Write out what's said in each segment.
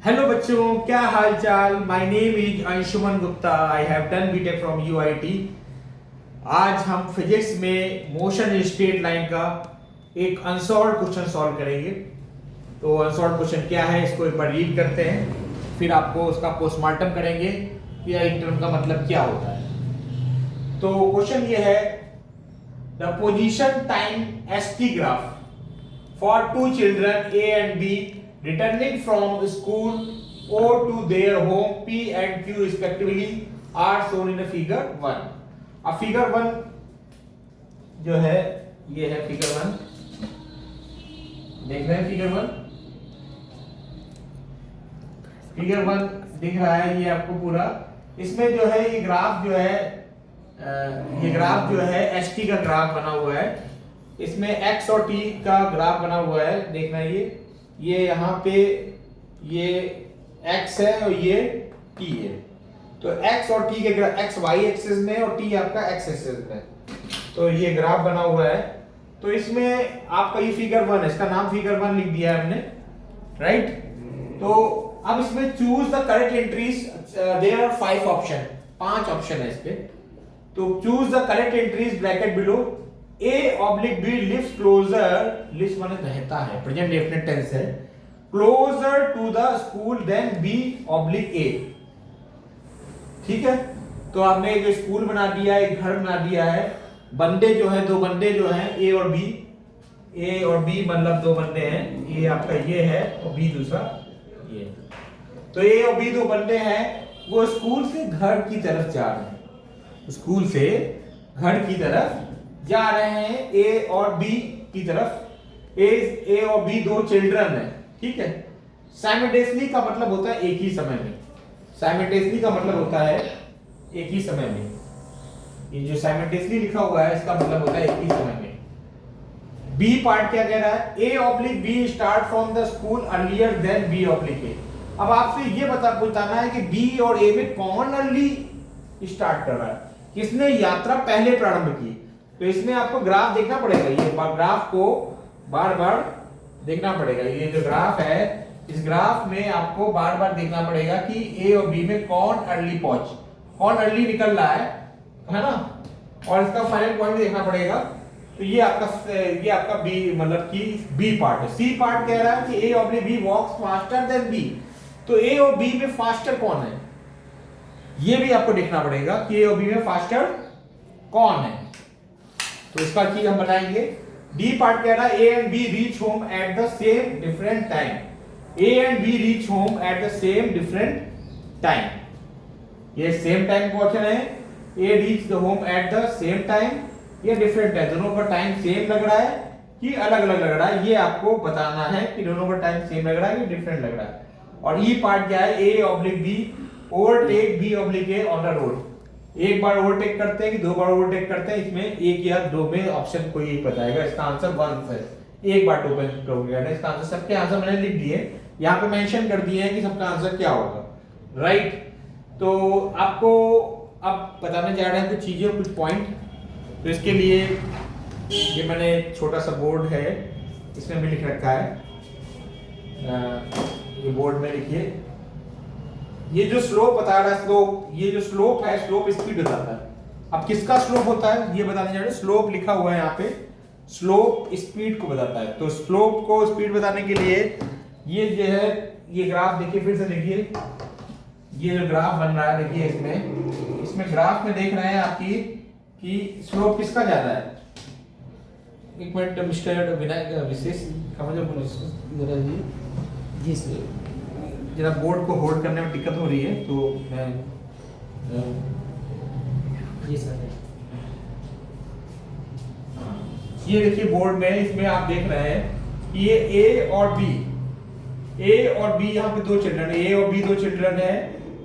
Hello बच्चों, क्या हाल चाल। My name is Anshuman Gupta. I have done BTech from UIT. आज हम फिजिक्स में मोशन स्ट्रेट लाइन का एक अनसॉल्व्ड क्वेश्चन सॉल्व करेंगे। तो अनसॉल्व्ड क्वेश्चन क्या है, इसको एक बार रीड करते हैं, फिर आपको उसका पोस्टमार्टम करेंगे कि इन टर्म का मतलब क्या होता है। तो क्वेश्चन ये है, the position time ST graph for two children A and B returning from school O to their home P and Q respectively are shown in the figure 1। अब फिगर 1 जो है, ये है फिगर 1। देख रहे हैं फिगर 1? फिगर 1 दिख रहा है ये आपको पूरा। इसमें जो है ये ग्राफ जो है, ये ग्राफ जो है एसटी का ग्राफ बना हुआ है। इसमें x और t का ग्राफ बना हुआ है। देखना ये यहाँ पे ये x है और ये t है। तो x और t के ग्राफ, x y एक्सिस में और t आपका x एक्सिस में, तो ये ग्राफ बना हुआ है। तो इसमें आपका ये फिगर 1 है, इसका नाम फिगर 1 लिख दिया है हमने, राइट। तो अब इसमें choose the correct entries, there are 5 option, 5 option है इसके। तो choose the correct entries bracket below. A oblique B lives closer, lives माने रहता है, प्रेजेंट डेफिनेट टेंस है, closer to the school than B oblique A। ठीक है, तो आपने एक स्कूल बना दिया है, एक घर बना दिया है। बंदे जो है, दो बंदे जो हैं A और B, A और B मतलब दो बंदे हैं। A आपका ये है और B दूसरा ये। तो A और B दो बंदे हैं, वो स्कूल से घर की तरफ जा रहे हैं, स्कूल से घर की तरफ जा रहे हैं, ए और बी की तरफ। ए और बी दो चिल्ड्रन है, ठीक है। साइमल्टेनियसली का मतलब होता है एक ही समय में। साइमल्टेनियसली का मतलब होता है एक ही समय में। ये जो साइमल्टेनियसली लिखा हुआ है इसका मतलब होता है एक ही समय में। बी पार्ट क्या कह रहा है, A oblique B start from the school earlier than B oblique A. अब आपसे ये बताना है कि बी और ए में कौन अर्ली स्टार्ट कर रहा है, किसने यात्रा पहले प्रारंभ की। तो इसमें आपको ग्राफ देखना पड़ेगा, ये ग्राफ को बार बार देखना पड़ेगा। ये जो ग्राफ है, इस ग्राफ में आपको बार बार देखना पड़ेगा कि ए और बी में कौन अर्ली कौन अर्ली निकल रहा है ना, और इसका फाइनल पॉइंट देखना पड़ेगा। तो ये आपका बी मतलब कि बी पार्ट है। सी पार्ट कह रहा है कि ए और बी वॉक्स फास्टर देन बी। तो ए और बी में फास्टर कौन है, ये भी आपको देखना पड़ेगा कि ए और बी में फास्टर कौन है। तो इसका चीज हम बनाएंगे। डी पार्ट कह रहा है A and B reach home at the same different time. A and B reach home at the same different time. ये सेम टाइम क्वेश्चन है। A reach the home at the same time, ये different है। दोनों का time same लग रहा है कि अलग अलग लग रहा है, ये आपको बताना है कि दोनों का टाइम सेम लग रहा है कि डिफरेंट लग रहा है। और ई पार्ट क्या है, A oblique B overtake B oblique A on the road. एक बार ओवरटेक करते हैं कि दो बार ओवरटेक करते हैं, इसमें एक या दो में ऑप्शन कोई एक बताएगा। इसका आंसर 1 है, एक बार टोकन होगा। इसका आंसर, सबके आंसर मैंने लिख दिए, यहाँ पे मेंशन कर दिए हैं कि सबका आंसर क्या होगा, राइट। तो आपको अब बताने जा रहे हैं कुछ चीजें, कुछ पॉइंट। तो इसके लिए ये मैंने छोटा सा बोर्ड है, इसमें भी लिख रखा है। ये बोर्ड में लिखिए, ये जो स्लोप बता रहा है, स्लोप, ये जो स्लोप है, स्लोप स्पीड बताता है। अब किसका स्लोप होता है ये बताने जा रहे हैं। स्लोप लिखा हुआ है यहाँ पे, स्लोप स्पीड को बताता है। तो स्लोप को स्पीड बताने के लिए ये जो है, ये ग्राफ देखिए, फिर से देखिए, ये जो ग्राफ बन रहा है देखिए, इसमें ग्राफ में देख रहे हैं आपकी कि स्लोप किसका ज्यादा है। एक मिनट मिस्टर विनायक विशेष जी सर, जरा बोर्ड को होल्ड करने में दिक्कत हो रही है, तो मैं ये सर, ये देखिए बोर्ड में, इसमें आप देख रहे हैं कि ये ए और बी यहाँ पे दो चिल्ड्रन है, ए और बी दो चिल्ड्रन है।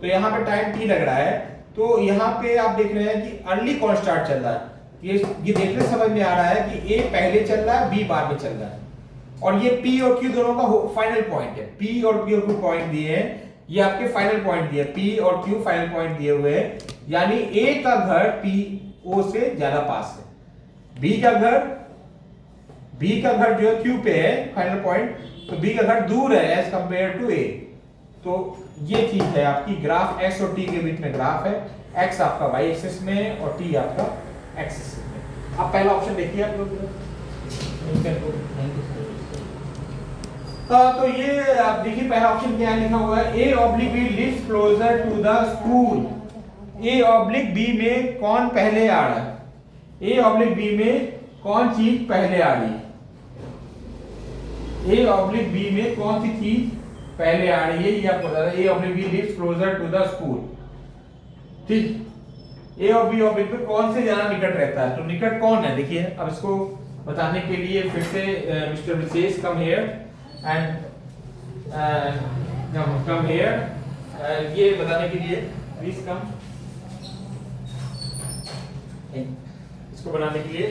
तो यहाँ पे टाइम टी लग रहा है। तो यहाँ पे आप देख रहे हैं कि अर्ली कौन स्टार्ट चल रहा है। ये देखने समझ में आ रहा है कि ए पहले चल रहा है, बी बाद में चल रहा है। और ये P और Q दोनों का फाइनल पॉइंट है। P और Q पॉइंट दिए हैं, ये आपके फाइनल पॉइंट दिए, P और Q फाइनल पॉइंट दिए हुए हैं। यानी A का घर P O से ज्यादा पास है। B का घर जो है Q पे है फाइनल पॉइंट, तो B का घर दूर है एज कंपेयर टू A। तो ये चीज है आपकी ग्राफ x और t के बीच में ग्राफ है, x आपका y एक्सिस में और t आपका एक्सिस में। अब पहला ऑप्शन देखिए आप लोग। तो ये आप देखिए पहला ऑप्शन क्या लिखा हुआ है, a oblique b lives closer to the school. a oblique b में कौन पहले आ रहा है, a ऑब्लिक b में कौन चीज पहले आ रही है, a ऑब्लिक b में कौन सी चीज पहले आ रही है ये आपको बता रहा है। a oblique b lives closer to the school, ठीक। a और b ऑब्लिक में कौन से ज्यादा निकट रहता है, तो निकट कौन है देखिए। अब इसको बताने के लिए फिर से mister Vishesh come here and come here, ये बताने के लिए प्लीज कम, इसको बनाने के लिए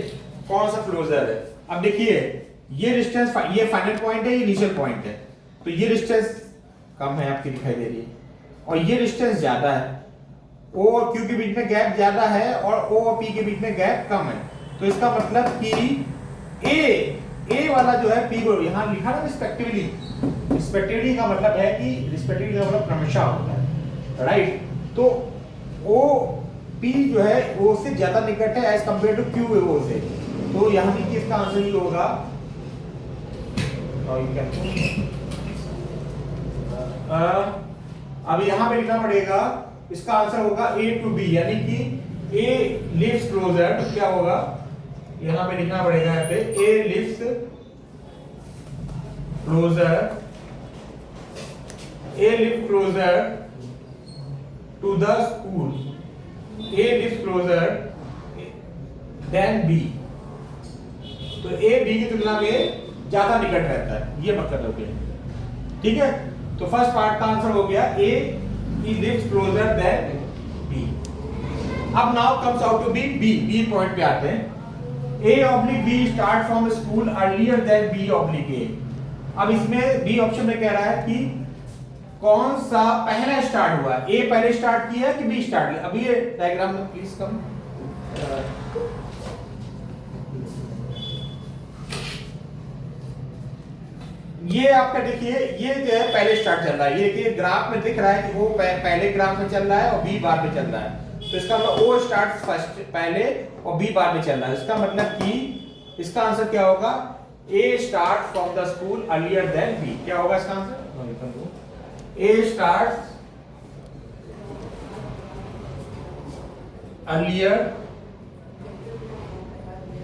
कौन सा क्लोजर है। अब देखिए ये डिस्टेंस, ये फाइनल पॉइंट है, ये इनिशियल पॉइंट है, तो ये डिस्टेंस कम है आपकी दिखाई दे रही है, और ये डिस्टेंस ज्यादा है, O और Q के बीच में गैप ज्यादा है और O और P के बीच में गैप कम है। तो इसका मतलब कि A वाला जो है P को यहाँ लिखा ना रिस्पेक्टिवली, रिस्पेक्टिवली का मतलब है कि रिस्पेक्टिवली का मतलब क्रमशः होता है, राइट। तो O P जो है O से ज्यादा निकट है as compare to Q O से, तो यहाँ भी इसका आंसर ही होगा। अब यहाँ पे लिखना पड़ेगा, इसका आंसर होगा A to B, यानी कि A lives closer, तो क्या होगा यहाँ पे लिखना पड़ेगा, यहाँ पे A lives closer, A lives closer to the school, A lives closer than B, तो A B की तुलना में ज्यादा निकट रहता है, ये मतलब हो गया, ठीक है। तो फर्स्ट पार्ट का आंसर हो गया A he lives closer than B। अब now comes out to be B point पे आते हैं। A oblique B start from school earlier than B oblique A। अब इसमें B ऑप्शन में कह रहा है कि कौन सा पहला स्टार्ट हुआ, A पहले स्टार्ट किया कि B स्टार्ट किया। अभी ये डायग्राम में प्लीज कम, ये आपका देखिए ये जो है पहले स्टार्ट चल रहा है, ये देखिए ग्राफ में दिख रहा है कि वो पहले ग्राफ में चल रहा है और B बाद में चल रहा है, तो इसका मतलब O स्टार्ट फर्स्ट पहले और B बाद में चल रहा है। इसका मतलब कि इसका आंसर क्या होगा, A start from the school earlier than B। क्या होगा इसका answer, A start earlier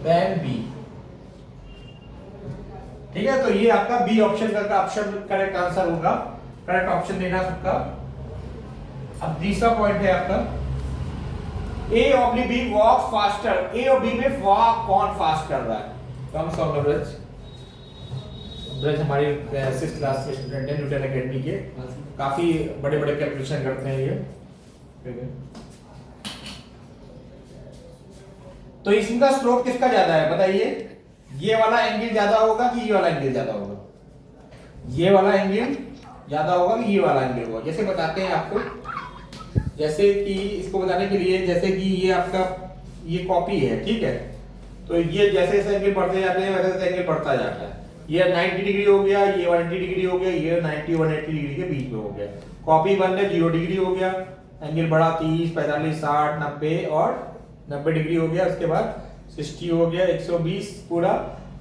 than B, ठीक है। तो ये आपका बी ऑप्शन का ऑप्शन करेक्ट आंसर होगा, करेक्ट ऑप्शन देना सबका। अब तीसरा पॉइंट है आपका, A oblique B walk faster, A और B में वॉक कौन फास्ट कर रहा है, कम्स ऑन ब्रज। ब्रज हमारी 6th क्लास के स्टूडेंट है न्यूटन एकेडमी के, काफी बड़े बड़े कैलकुलेशन करते हैं ये। तो इसका स्लोप किसका ज्यादा है बताइए, ये वाला एंगल ज्यादा होगा कि ये वाला एंगल ज्यादा होगा, ये वाला एंगल ज्यादा होगा कि ये वाला एंगल होगा। जैसे बताते हैं आपको, जैसे कि इसको बताने के लिए, जैसे कि ये आपका ये कॉपी है, ठीक है, तो ये जैसे जैसे एंगल बढ़ते जाते हैं वैसे वैसे एंगल बढ़ता जाता है। ये 90 डिग्री हो गया, ये 180 डिग्री हो गया, ये 90 180 डिग्री के बीच में हो गया। कॉपी बन है 0 डिग्री हो गया, एंगल बढ़ा 30 45 60 90 और 90 डिग्री हो गया, उसके बाद 60 हो गया, 120 पूरा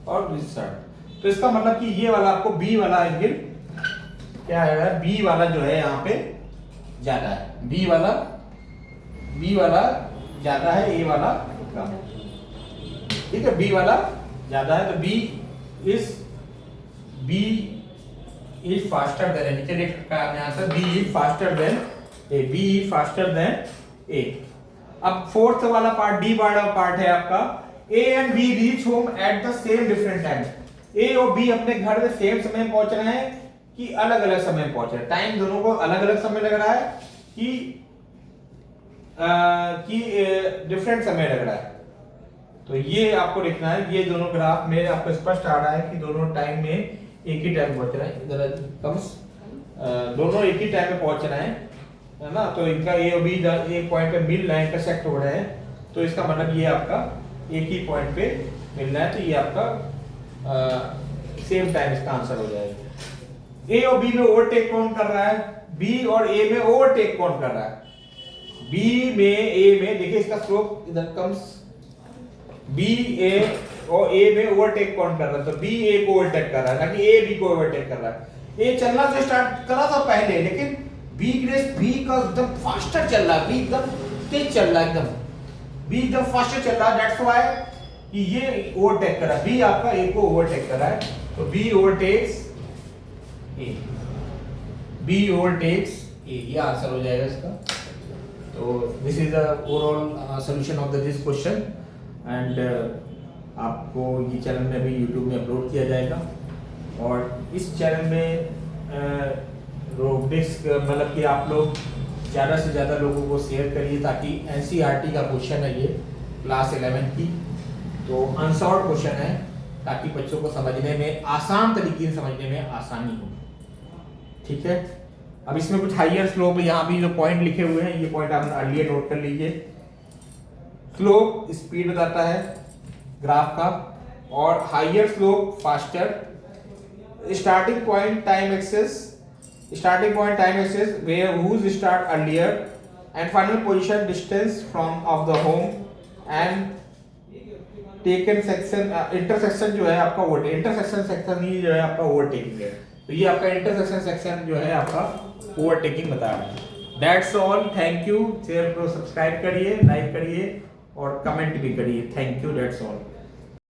और 60। तो इसका मतलब कि ये वाला आपको B वाला एंगल क्या है, B वाला जो है यहाँ पे ज्यादा है, B वाला ज्यादा है, A वाला कम है, ठीक है। B वाला ज्यादा है, तो B is faster than, नीचे लिख रखा है answer, B is faster than A, B is faster than A। अब फोर्थ वाला पार्ट, डी वाला पार्ट है आपका, A and B reach home at the same different time. A और B अपने घर में सेम समय पहुंच रहे हैं कि अलग अलग समय पहुंच रहे हैं, टाइम दोनों को अलग अलग समय लग रहा है कि डिफरेंट समय लग रहा है। तो ये आपको लिखना है, ये दोनों ग्राफ में आपको स्पष्ट आ रहा है कि दोनों टाइम में एक ही टाइम पहुंच रहे हैं, इधर कम्स दोनों एक ही टाइम में पहुंच रहे हैं, है ना। तो इनका A और B एक पॉइंट पे मिल रहे हैं, इंटरसेक्ट हो रहे हैं, तो इसका मतलब ये आपका एक ही पॉइंट पे मिल रहा है, तो ये आपका सेम टाइम इसका आंसर हो जाएगा। ए और बी में ओवरटेक कौन कर रहा है? बी और ए में ओवरटेक कौन कर रहा है? बी में ए में, देखिए इसका स्लोप इधर कम्स, बी ए और ए में ओवरटेक कौन कर रहा है? तो बी ए को ओवरटेक कर रहा है, ना कि ए बी को ओवरटेक कर रहा है। ए चलना तो स्टार्ट करा था पहले, लेकिन बी का एकदम फास्टर चल रहा है, बी एकदम तेज चल रहा है, बी एकदम फास्टर चल रहा है। दैट्स व्हाई कि ये ओवरटेक कर रहा है, बी आपका ए को ओवरटेक कर रहा है, तो बी ओवरटेक्स ए, बी ओवरटेक्स ए, ये आंसर हो जाएगा इसका। तो this is the overall solution of this question and आपको ये चैनल में अभी यूट्यूब में अपलोड किया जाएगा और इस चैनल में रोबोटिक्स मतलब कि आप लोग ज़्यादा से ज़्यादा लोगों को शेयर करिए ताकि एनसीईआरटी का क्वेश्चन है ये क्लास 11 की, तो अनसॉल्व क्वेश्चन है ताकि बच्चों को समझने में आसान तरीके से समझने में आसानी हो। ठीक है, अब इसमें कुछ हाइयर स्लोप, यहाँ भी जो पॉइंट लिखे हुए हैं ये पॉइंट आप अर्लियर नोट कर लीजिए। स्लोप स्पीड बताता है ग्राफ का और higher slope faster, starting point time axis, where whose start earlier and final position distance from of the home and taken section intersection जो है आपका वो इंटरसेक्शन सेक्शन ही जो है आपका ओवरटेकिंग है, तो ये आपका इंटरसेक्शन सेक्शन जो है आपका ओवरटेकिंग बता रहा है। That's all, thank you. Channel को सब्सक्राइब करिए, लाइक करिए और कमेंट भी करिए। Thank you, that's all.